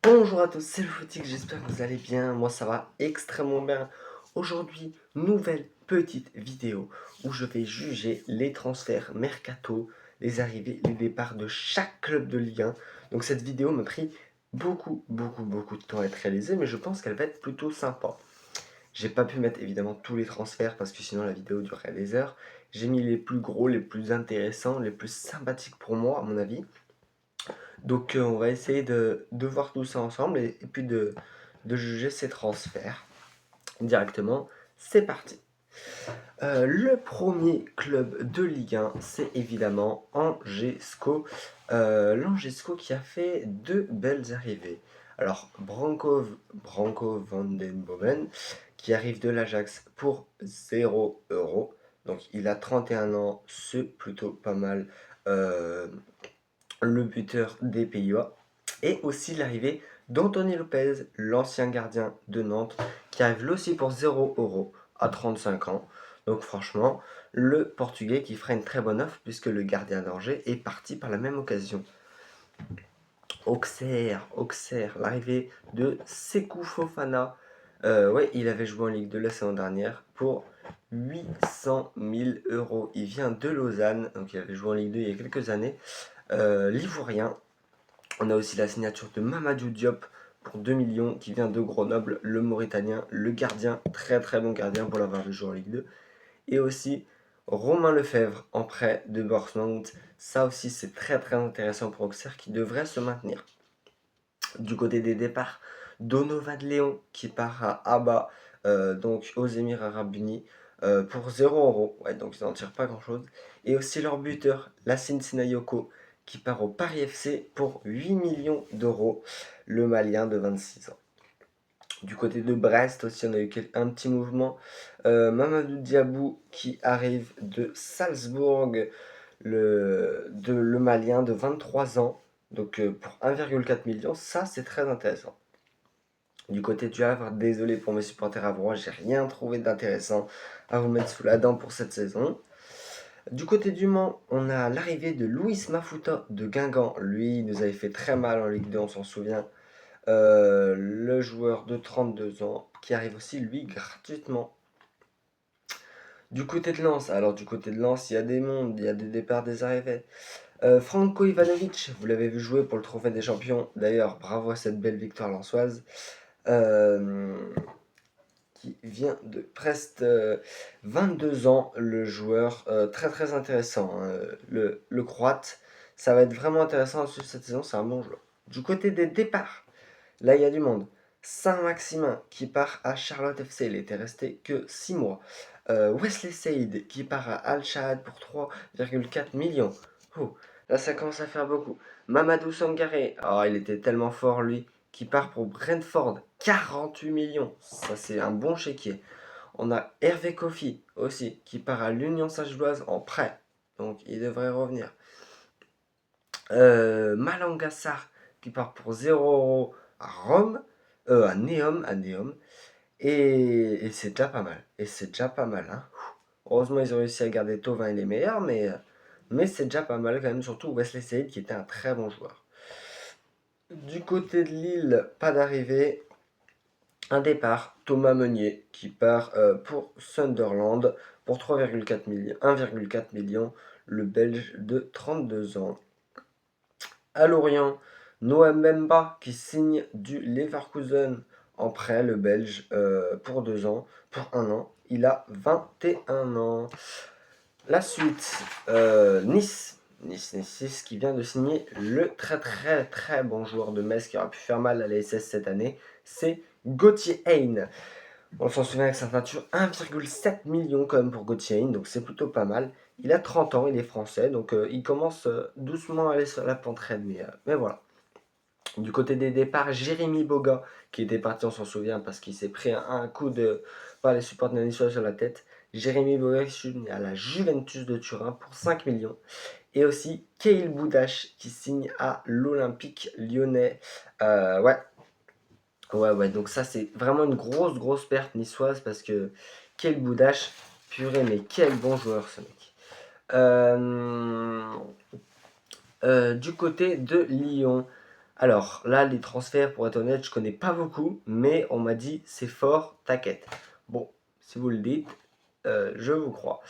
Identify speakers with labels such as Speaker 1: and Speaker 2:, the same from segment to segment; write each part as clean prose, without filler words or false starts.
Speaker 1: Bonjour à tous, c'est le Footique, j'espère que vous allez bien, moi ça va extrêmement bien. Aujourd'hui, nouvelle petite vidéo où je vais juger les transferts mercato, les arrivées, les départs de chaque club de Ligue 1. Donc cette vidéo m'a pris beaucoup de temps à être réalisée, mais je pense qu'elle va être plutôt sympa. J'ai pas pu mettre évidemment tous les transferts parce que sinon la vidéo durerait des heures. J'ai mis les plus gros, les plus intéressants, les plus sympathiques pour moi à mon avis. Donc on va essayer de voir tout ça ensemble et puis de juger ces transferts directement. C'est parti. Le premier club de Ligue 1, c'est évidemment Angesco. L'Angesco qui a fait deux belles arrivées. Alors Branko van den Bomen qui arrive de l'Ajax pour 0 €. Donc il a 31 ans, c'est plutôt pas mal. Euh, le buteur des Pays-Bas, et aussi l'arrivée d'Anthony Lopez, l'ancien gardien de Nantes, qui arrive là aussi pour 0 € à 35 ans. Donc franchement, le Portugais qui fera une très bonne offre puisque le gardien d'Angers est parti par la même occasion. Auxerre, l'arrivée de Sékou Fofana. Ouais, il avait joué en Ligue 2 la saison dernière pour 800 000 €. Il vient de Lausanne, donc il avait joué en Ligue 2 il y a quelques années. L'Ivoirien. On a aussi la signature de Mamadou Diop pour 2 millions qui vient de Grenoble, le Mauritanien, le gardien, très bon gardien pour l'avoir vu jouer en Ligue 2. Et aussi Romain Lefebvre en prêt de Bournemouth. Ça aussi c'est très intéressant pour Auxerre qui devrait se maintenir. Du côté des départs, Donovan Léon qui part à Abba, donc aux Émirats Arabes Unis, pour 0 €. Ouais, donc ils n'en tirent pas grand chose. Et aussi leur buteur, Lassine Sinayoko, qui part au Paris FC pour 8 millions d'euros, le Malien de 26 ans. Du côté de Brest aussi, on a eu un petit mouvement. Mamadou Diabou qui arrive de Salzbourg, le Malien de 23 ans. Donc pour 1,4 million, ça c'est très intéressant. Du côté du Havre, désolé pour mes supporters havrois, j'ai rien trouvé d'intéressant à vous mettre sous la dent pour cette saison. Du côté du Mans, on a l'arrivée de Luis Mafuta de Guingamp. Lui, il nous avait fait très mal en Ligue 2, on s'en souvient. Le joueur de 32 ans qui arrive aussi, lui, gratuitement. Du côté de Lens, alors du côté de Lens, il y a des mondes, il y a des départs, des arrivées. Franco Ivanovic, vous l'avez vu jouer pour le Trophée des Champions. D'ailleurs, bravo à cette belle victoire lensoise. Euh, qui vient de presque 22 ans, le joueur. Très intéressant, hein, le Croate. Ça va être vraiment intéressant à suivre cette saison, c'est un bon joueur. Du côté des départs, là il y a du monde. Saint-Maximin qui part à Charlotte FC, il était resté que 6 mois. Wesley Saïd qui part à Al-Shahad pour 3,4 millions. Oh, là ça commence à faire beaucoup. Mamadou Sangaré, oh, il était tellement fort lui, qui part pour Brentford, 48 millions. Ça c'est un bon chéquier. On a Hervé Kofi aussi, qui part à l'Union Saint-Gilloise en prêt. Donc il devrait revenir. Malanga Sarr qui part pour 0 € à Rome, à Neom. Et c'est déjà pas mal. Et c'est déjà pas mal. Hein. Heureusement, ils ont réussi à garder Tovin et les meilleurs, mais c'est déjà pas mal quand même. Surtout Wesley Saïd qui était un très bon joueur. Du côté de Lille, pas d'arrivée. Un départ, Thomas Meunier qui part pour Sunderland pour 3,4 millions, 1,4 million, le Belge de 32 ans. À Lorient, Noah Mbemba qui signe du Leverkusen en prêt, le Belge, pour 2 ans, pour 1 an. Il a 21 ans. La suite, Nice qui vient de signer le très bon joueur de Metz qui aura pu faire mal à la SS cette année, c'est Gauthier Hein. On s'en souvient avec sa peinture, 1,7 million quand même pour Gauthier Hein, donc c'est plutôt pas mal. Il a 30 ans, il est français, donc il commence doucement à aller sur la pente raide, mais voilà. Du côté des départs, Jérémy Boga, qui était parti, on s'en souvient, parce qu'il s'est pris un coup par les supporters niçois sur la tête. Jérémy Boga qui signe à la Juventus de Turin pour 5 millions. Et aussi Keil Boudache qui signe à l'Olympique lyonnais. Ouais, donc ça c'est vraiment une grosse perte niçoise parce que Keil Boudache, purée, mais quel bon joueur ce mec. Du côté de Lyon, Alors là, les transferts, pour être honnête, je connais pas beaucoup, mais on m'a dit c'est fort, t'inquiète. Bon, si vous le dites, je vous crois.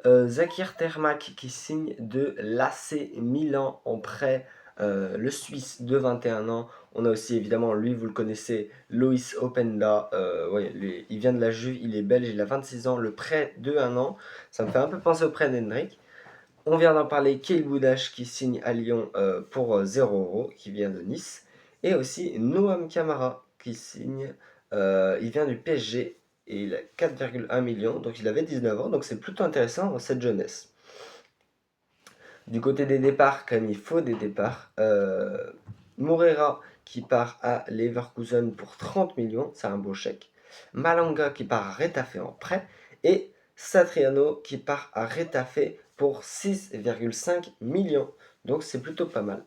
Speaker 1: Zakir Termak qui signe de l'AC Milan en prêt, le Suisse de 21 ans. On a aussi évidemment, lui vous le connaissez, Loïs Openda. Ouais, il vient de la Juve, il est belge, il a 26 ans, le prêt de 1 an. Ça me fait un peu penser au prêt d'Hendrick. On vient d'en parler, Keil Boudache qui signe à Lyon pour 0 €, qui vient de Nice. Et aussi Noam Camara qui signe, il vient du PSG et il a 4,1 millions, donc il avait 19 ans, donc c'est plutôt intéressant cette jeunesse. Du côté des départs, quand même il faut des départs. Moreira qui part à Leverkusen pour 30 millions, c'est un beau chèque. Malanga qui part à Retafe en prêt. Et Satriano qui part à Retafe pour 6,5 millions. Donc c'est plutôt pas mal.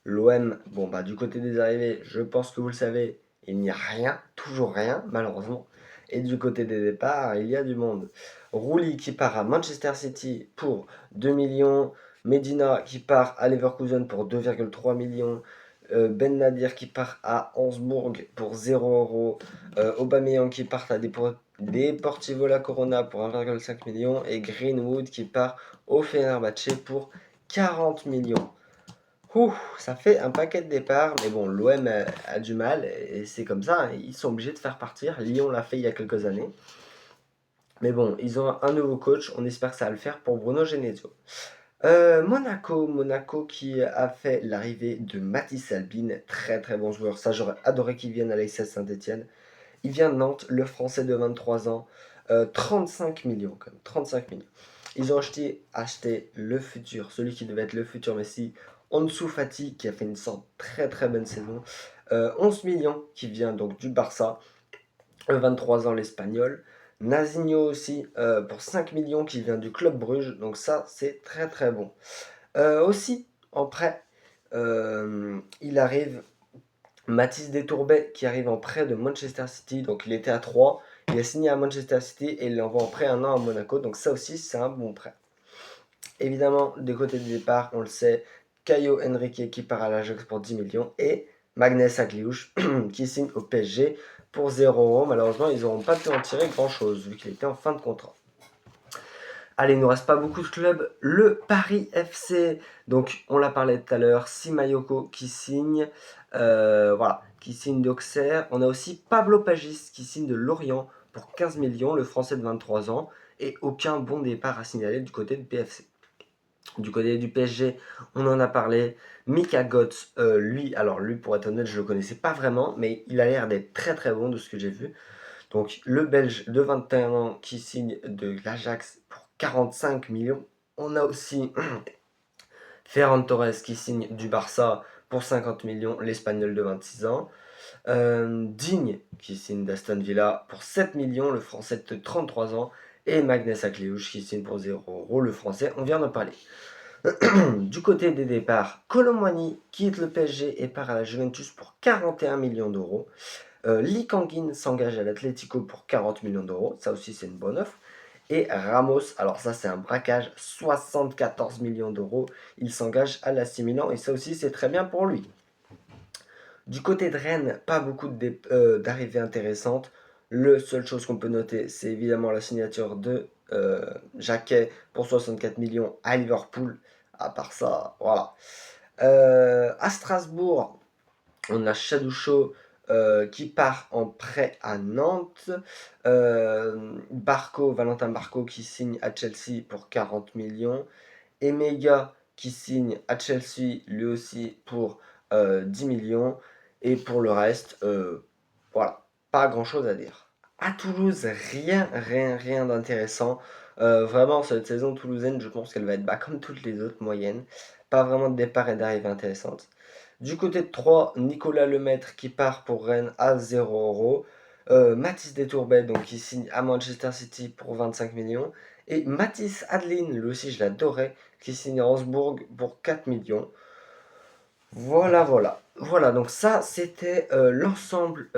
Speaker 1: L'OM, bon bah du côté des arrivées, je pense que vous le savez, il n'y a rien, toujours rien, malheureusement. Et du côté des départs, il y a du monde. Rouli qui part à Manchester City pour 2 millions. Medina qui part à Leverkusen pour 2,3 millions. Ben Nadir qui part à Augsbourg pour 0 €. Aubameyang qui part à Deportivo La Corona pour 1,5 millions. Et Greenwood qui part au Fenerbahçe pour 40 millions. Ouh, ça fait un paquet de départs, mais bon, l'OM a du mal, et c'est comme ça, hein, ils sont obligés de faire partir. Lyon l'a fait il y a quelques années. Mais bon, ils ont un nouveau coach, on espère que ça va le faire pour Bruno Genesio. Monaco qui a fait l'arrivée de Mathis Albin, très très bon joueur, ça j'aurais adoré qu'il vienne à l'AS Saint-Etienne. Il vient de Nantes, le français de 23 ans, 35 millions quand même, 35 millions. Ils ont acheté le futur, celui qui devait être le futur Messi, Ansu Fati, qui a fait une sorte très très bonne saison. 11 millions qui vient donc du Barça, 23 ans l'Espagnol. Nazinho aussi pour 5 millions qui vient du Club Bruges, donc ça c'est très très bon. Aussi en prêt, il arrive Mathis Détourbet qui arrive en prêt de Manchester City, donc il était à 3, il a signé à Manchester City et il l'envoie en prêt 1 an à Monaco, donc ça aussi c'est un bon prêt. Évidemment, des côtés du départ, on le sait, Caio Henrique qui part à l'Ajax pour 10 millions et Magnès Agliouche qui signe au PSG pour 0 €. Malheureusement, ils n'auront pas pu en tirer grand chose vu qu'il était en fin de contrat. Allez, il ne nous reste pas beaucoup de clubs. Le Paris FC, donc on l'a parlé tout à l'heure, Simayoko qui signe, voilà, qui signe d'Auxerre. On a aussi Pablo Pagis qui signe de Lorient pour 15 millions, le français de 23 ans, et aucun bon départ à signaler du côté du PFC. Du côté du PSG, on en a parlé. Mika Götze, lui, pour être honnête, je ne le connaissais pas vraiment, mais il a l'air d'être très très bon de ce que j'ai vu. Donc le Belge de 21 ans qui signe de l'Ajax pour 45 millions. On a aussi Ferran Torres qui signe du Barça pour 50 millions, l'Espagnol de 26 ans. Digne qui signe d'Aston Villa pour 7 millions, le Français de 33 ans. Et Magnès Akliouche qui signe pour 0 €, le Français, on vient d'en parler. Du côté des départs, Kolo Muani quitte le PSG et part à la Juventus pour 41 millions d'euros. Lee Kangin s'engage à l'Atlético pour 40 millions d'euros, ça aussi c'est une bonne offre. Et Ramos, alors ça c'est un braquage, 74 millions d'euros, il s'engage à l'AC Milan et ça aussi c'est très bien pour lui. Du côté de Rennes, pas beaucoup d'arrivées intéressantes. La seule chose qu'on peut noter, c'est évidemment la signature de Jacquet pour 64 millions à Liverpool. À part ça, voilà. À Strasbourg, on a Chadoucho qui part en prêt à Nantes. Valentin Barco qui signe à Chelsea pour 40 millions. Emega qui signe à Chelsea lui aussi pour 10 millions. Et pour le reste, voilà, pas grand chose à dire. À Toulouse, rien d'intéressant. Vraiment, cette saison toulousaine, je pense qu'elle va être comme toutes les autres moyennes. Pas vraiment de départ et d'arrivée intéressantes. Du côté de Troyes, Nicolas Lemaître qui part pour Rennes à 0 €. Mathis Détourbet donc, qui signe à Manchester City pour 25 millions. Et Mathis Adeline, lui aussi je l'adorais, qui signe à Augsbourg pour 4 millions. Voilà, donc ça c'était l'ensemble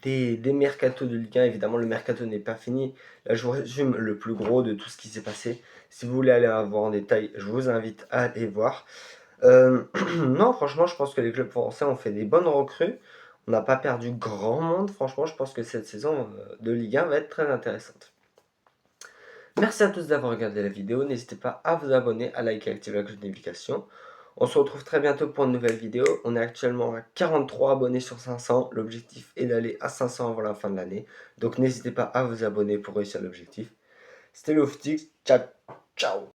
Speaker 1: des mercatos de Ligue 1. Évidemment, le mercato n'est pas fini. Là, je vous résume le plus gros de tout ce qui s'est passé. Si vous voulez aller voir en détail, je vous invite à aller voir. Non, franchement, je pense que les clubs français ont fait des bonnes recrues. On n'a pas perdu grand monde. Franchement, je pense que cette saison de Ligue 1 va être très intéressante. Merci à tous d'avoir regardé la vidéo. N'hésitez pas à vous abonner, à liker et activer la cloche de notification. On se retrouve très bientôt pour une nouvelle vidéo. On est actuellement à 43 abonnés sur 500. L'objectif est d'aller à 500 avant la fin de l'année. Donc n'hésitez pas à vous abonner pour réussir l'objectif. C'était Lofty. Ciao, ciao.